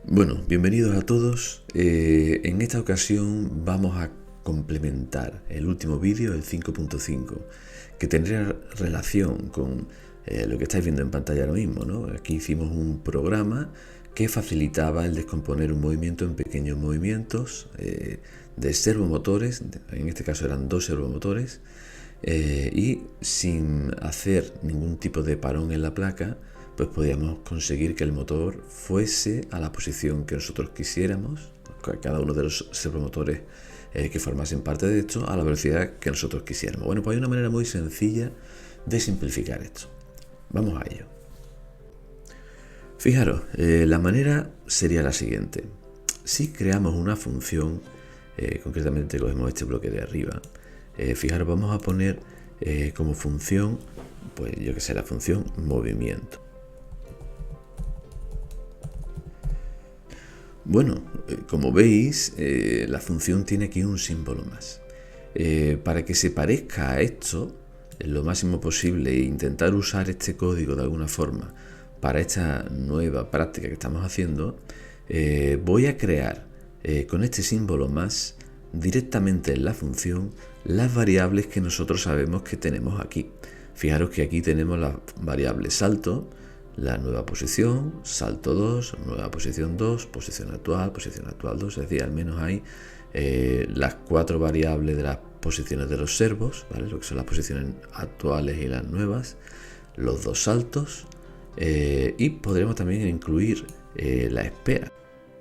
Bueno, bienvenidos a todos. En esta ocasión vamos a complementar el último vídeo, el 5.5, que tendría relación con lo que estáis viendo en pantalla ahora mismo, ¿no? Aquí hicimos un programa que facilitaba el descomponer un movimiento en pequeños movimientos de servomotores, en este caso eran 2 servomotores, y sin hacer ningún tipo de parón en la placa, pues podíamos conseguir que el motor fuese a la posición que nosotros quisiéramos, cada uno de los servomotores que formasen parte de esto, a la velocidad que nosotros quisiéramos. Bueno, pues hay una manera muy sencilla de simplificar esto. Vamos a ello. Fijaros, la manera sería la siguiente. Si creamos una función, concretamente cogemos este bloque de arriba, fijaros, vamos a poner como función, pues yo que sé, la función movimiento. Bueno, como veis, la función tiene aquí un símbolo más. Para que se parezca a esto, lo máximo posible, e intentar usar este código de alguna forma para esta nueva práctica que estamos haciendo, voy a crear con este símbolo más directamente en la función las variables que nosotros sabemos que tenemos aquí. Fijaros que aquí tenemos las variables salto, la nueva posición, salto 2, nueva posición 2, posición actual 2, es decir, al menos hay las 4 variables de las posiciones de los servos, ¿vale? Lo que son las posiciones actuales y las nuevas, los 2 saltos, y podremos también incluir la espera.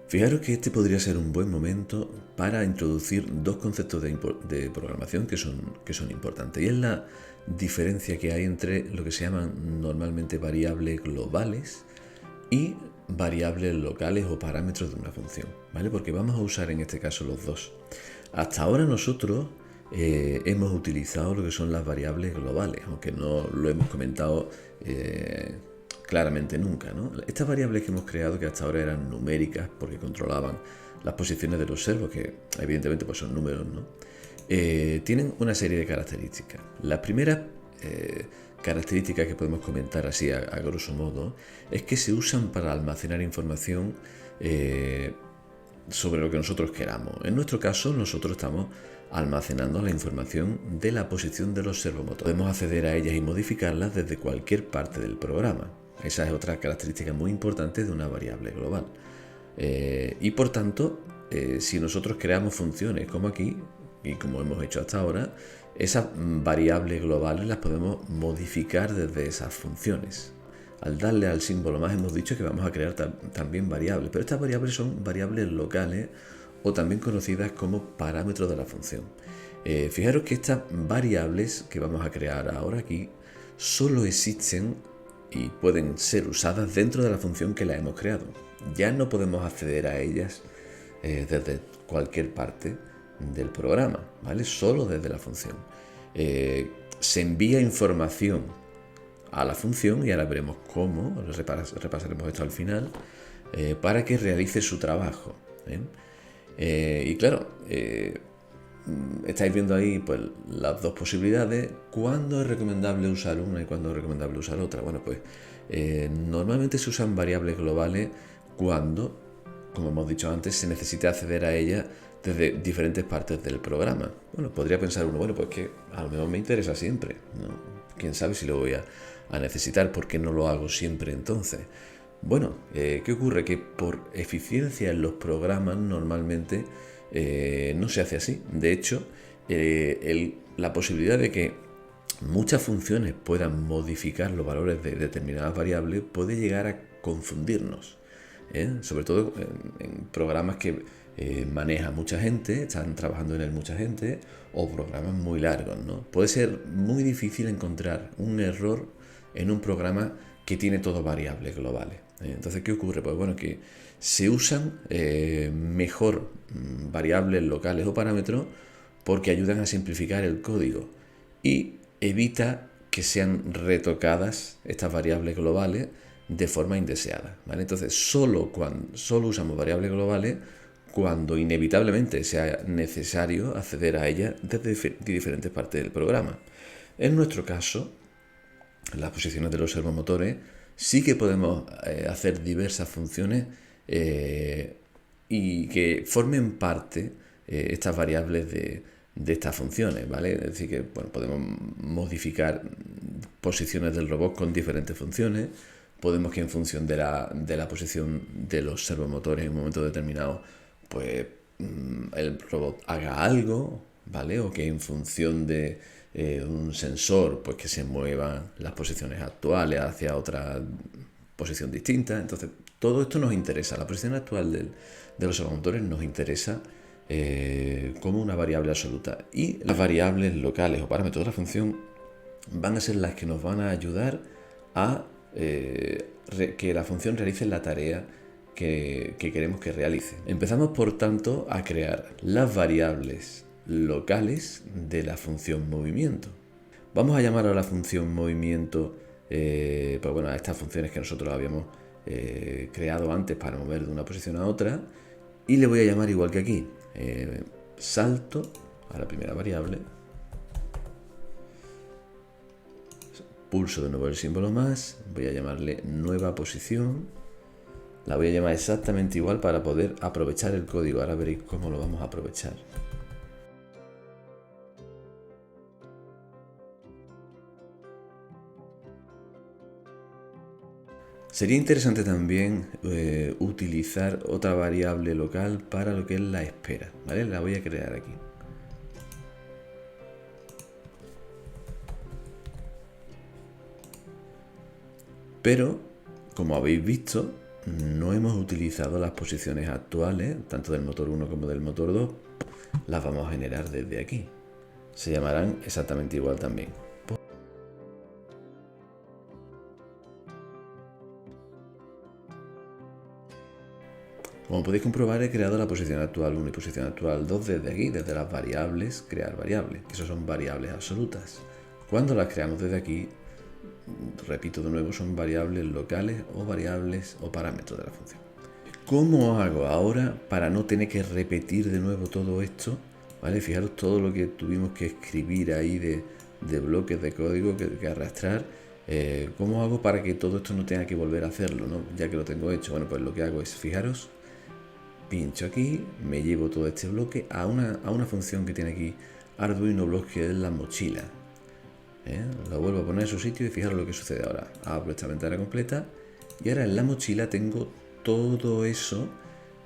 Fijaros que este podría ser un buen momento para introducir dos conceptos de programación que son importantes, y es la diferencia que hay entre lo que se llaman normalmente variables globales y variables locales o parámetros de una función, ¿vale? Porque vamos a usar en este caso los dos. Hasta ahora nosotros hemos utilizado lo que son las variables globales, aunque no lo hemos comentado claramente nunca, ¿no? Estas variables que hemos creado, que hasta ahora eran numéricas porque controlaban las posiciones de los servos, que evidentemente pues son números, ¿no? Tienen una serie de características. Las primeras características que podemos comentar así a grosso modo es que se usan para almacenar información sobre lo que nosotros queramos. En nuestro caso, nosotros estamos almacenando la información de la posición de los servomotores. Podemos acceder a ellas y modificarlas desde cualquier parte del programa. Esa es otra característica muy importante de una variable global. Y por tanto, si nosotros creamos funciones como aquí, y como hemos hecho hasta ahora, esas variables globales las podemos modificar desde esas funciones. Al darle al símbolo más hemos dicho que vamos a crear también variables, pero estas variables son variables locales o también conocidas como parámetros de la función. Fijaros que estas variables que vamos a crear ahora aquí solo existen y pueden ser usadas dentro de la función que la hemos creado. Ya no podemos acceder a ellas desde cualquier parte del programa, ¿vale? Solo desde la función. Se envía información a la función, y ahora veremos cómo, repasaremos esto al final, para que realice su trabajo. Y claro, estáis viendo ahí pues las dos posibilidades, cuándo es recomendable usar una y cuándo es recomendable usar otra. Bueno, pues normalmente se usan variables globales cuando, como hemos dicho antes, se necesita acceder a ellas desde diferentes partes del programa. Bueno, podría pensar uno, bueno, pues que a lo mejor me interesa siempre, ¿no? Quién sabe si lo voy a necesitar, ¿por qué no lo hago siempre entonces? Bueno, ¿qué ocurre? Que por eficiencia en los programas normalmente no se hace así. De hecho, la posibilidad de que muchas funciones puedan modificar los valores de determinadas variables puede llegar a confundirnos, sobre todo en programas que maneja mucha gente, están trabajando en él mucha gente, o programas muy largos, ¿no? Puede ser muy difícil encontrar un error en un programa que tiene todo variables globales. Entonces, ¿qué ocurre? Pues bueno, que se usan mejor variables locales o parámetros porque ayudan a simplificar el código y evita que sean retocadas estas variables globales de forma indeseada, ¿vale? Entonces, solo usamos variables globales cuando inevitablemente sea necesario acceder a ellas desde diferentes partes del programa. En nuestro caso, las posiciones de los servomotores sí que podemos hacer diversas funciones y que formen parte estas variables de estas funciones, ¿vale? Es decir, que bueno, podemos modificar posiciones del robot con diferentes funciones. Podemos que en función de la posición de los servomotores en un momento determinado, pues el robot haga algo, ¿vale? O que en función de un sensor, pues que se muevan las posiciones actuales hacia otra posición distinta. Entonces, todo esto nos interesa. La posición actual de los servomotores nos interesa como una variable absoluta. Y las variables locales o parámetros de la función van a ser las que nos van a ayudar a que la función realice la tarea que queremos que realice. Empezamos, por tanto, a crear las variables locales de la función movimiento. Vamos a llamar a la función movimiento pues bueno, a estas funciones que nosotros habíamos creado antes para mover de una posición a otra, y le voy a llamar igual que aquí, salto a la primera variable, pulso de nuevo el símbolo más, voy a llamarle nueva posición, la voy a llamar exactamente igual para poder aprovechar el código. Ahora veréis cómo lo vamos a aprovechar. Sería interesante también utilizar otra variable local para lo que es la espera, ¿vale? La voy a crear aquí. Pero, como habéis visto, no hemos utilizado las posiciones actuales, tanto del motor 1 como del motor 2, las vamos a generar desde aquí. Se llamarán exactamente igual también. Como podéis comprobar, he creado la posición actual 1 y posición actual 2 desde aquí, desde las variables, crear variables, que eso son variables absolutas. Cuando las creamos desde aquí, repito de nuevo, son variables locales o variables o parámetros de la función. ¿Cómo hago ahora para no tener que repetir de nuevo todo esto? ¿Vale? Fijaros todo lo que tuvimos que escribir ahí de bloques de código que arrastrar. ¿Cómo hago para que todo esto no tenga que volver a hacerlo, ¿no? Ya que lo tengo hecho? Bueno, pues lo que hago es, fijaros, pincho aquí, me llevo todo este bloque a una función que tiene aquí Arduino Block, que es la mochila. Lo vuelvo a poner en su sitio y fijaros lo que sucede ahora. Abro esta ventana completa y ahora en la mochila tengo todo eso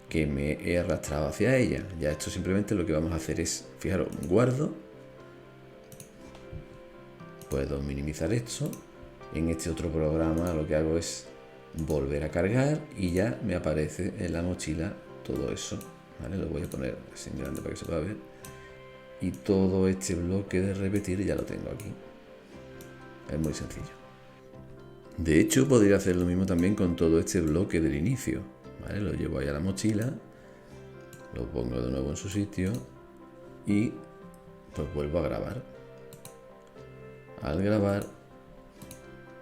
que me he arrastrado hacia ella. Ya esto simplemente lo que vamos a hacer es, fijaros, guardo, puedo minimizar esto. En este otro programa lo que hago es volver a cargar y ya me aparece en la mochila todo eso, ¿vale? Lo voy a poner así en grande para que se pueda ver. Y todo este bloque de repetir ya lo tengo aquí. Es muy sencillo. De hecho, podría hacer lo mismo también con todo este bloque del inicio, ¿vale? Lo llevo ahí a la mochila, lo pongo de nuevo en su sitio y pues vuelvo a grabar. Al grabar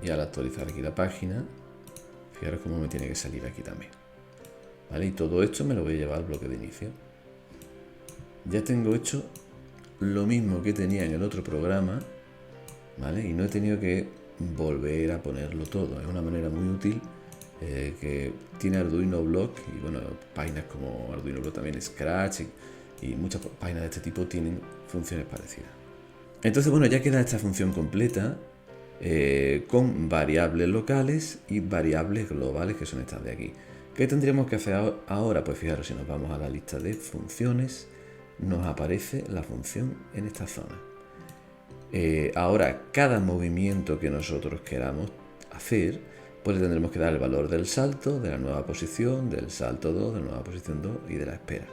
y al actualizar aquí la página, fijaros cómo me tiene que salir aquí también, ¿vale? Y todo esto me lo voy a llevar al bloque de inicio. Ya tengo hecho lo mismo que tenía en el otro programa, ¿vale? Y no he tenido que volver a ponerlo todo. Es una manera muy útil que tiene Arduino Block, y bueno, páginas como Arduino Block también, Scratch y muchas páginas de este tipo tienen funciones parecidas. Entonces, bueno, ya queda esta función completa con variables locales y variables globales, que son estas de aquí. ¿Qué tendríamos que hacer ahora? Pues fijaros, si nos vamos a la lista de funciones, nos aparece la función en esta zona. Ahora, cada movimiento que nosotros queramos hacer, pues le tendremos que dar el valor del salto, de la nueva posición, del salto 2, de la nueva posición 2 y de la espera,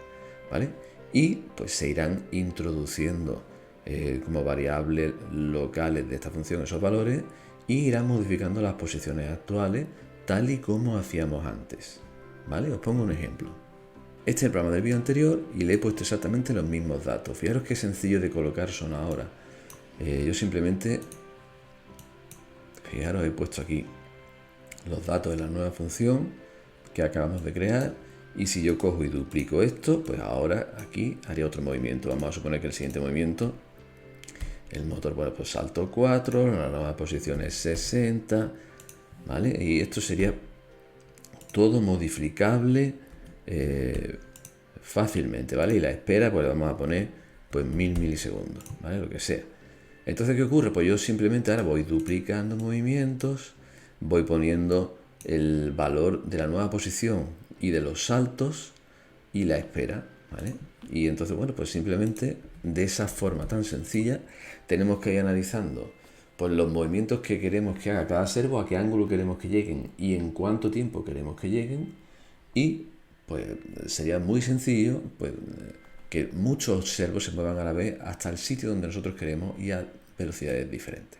¿vale? Y pues se irán introduciendo como variables locales de esta función esos valores y irán modificando las posiciones actuales tal y como hacíamos antes, ¿vale? Os pongo un ejemplo. Este es el programa del vídeo anterior y le he puesto exactamente los mismos datos. Fijaros qué sencillo de colocar son ahora. Yo simplemente, fijaros, he puesto aquí los datos de la nueva función que acabamos de crear, y si yo cojo y duplico esto, pues ahora aquí haría otro movimiento. Vamos a suponer que el siguiente movimiento, el motor, bueno, pues salto 4, la nueva posición es 60, ¿vale? Y esto sería todo modificable fácilmente, ¿vale? Y la espera, pues le vamos a poner pues 1000 milisegundos, ¿vale? Lo que sea. Entonces, ¿qué ocurre? Pues yo simplemente ahora voy duplicando movimientos, voy poniendo el valor de la nueva posición y de los saltos y la espera, ¿vale? Y entonces, bueno, pues simplemente de esa forma tan sencilla tenemos que ir analizando pues los movimientos que queremos que haga cada servo, a qué ángulo queremos que lleguen y en cuánto tiempo queremos que lleguen. Y pues sería muy sencillo pues que muchos servos se muevan a la vez hasta el sitio donde nosotros queremos y a velocidades diferentes.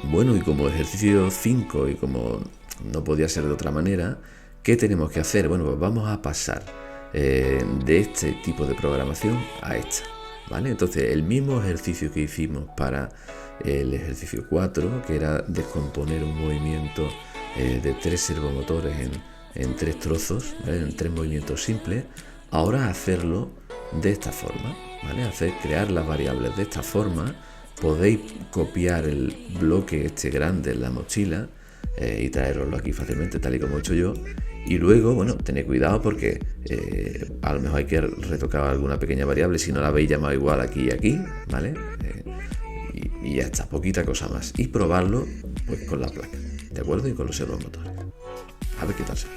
Bueno, y como ejercicio 5 y como no podía ser de otra manera, ¿qué tenemos que hacer? Bueno, pues vamos a pasar de este tipo de programación a esta, ¿vale? Entonces, el mismo ejercicio que hicimos para el ejercicio 4, que era descomponer un movimiento de 3 servomotores en 3 trozos, ¿vale? En 3 movimientos simples, ahora hacerlo de esta forma, ¿vale? Crear las variables de esta forma. Podéis copiar el bloque este grande en la mochila y traeroslo aquí fácilmente, tal y como he hecho yo. Y luego, bueno, tened cuidado porque a lo mejor hay que retocar alguna pequeña variable si no la habéis llamado igual aquí y aquí, ¿vale? Y ya está, poquita cosa más. Y probarlo pues con la placa, ¿de acuerdo? Y con los servomotores. A ver qué tal sale.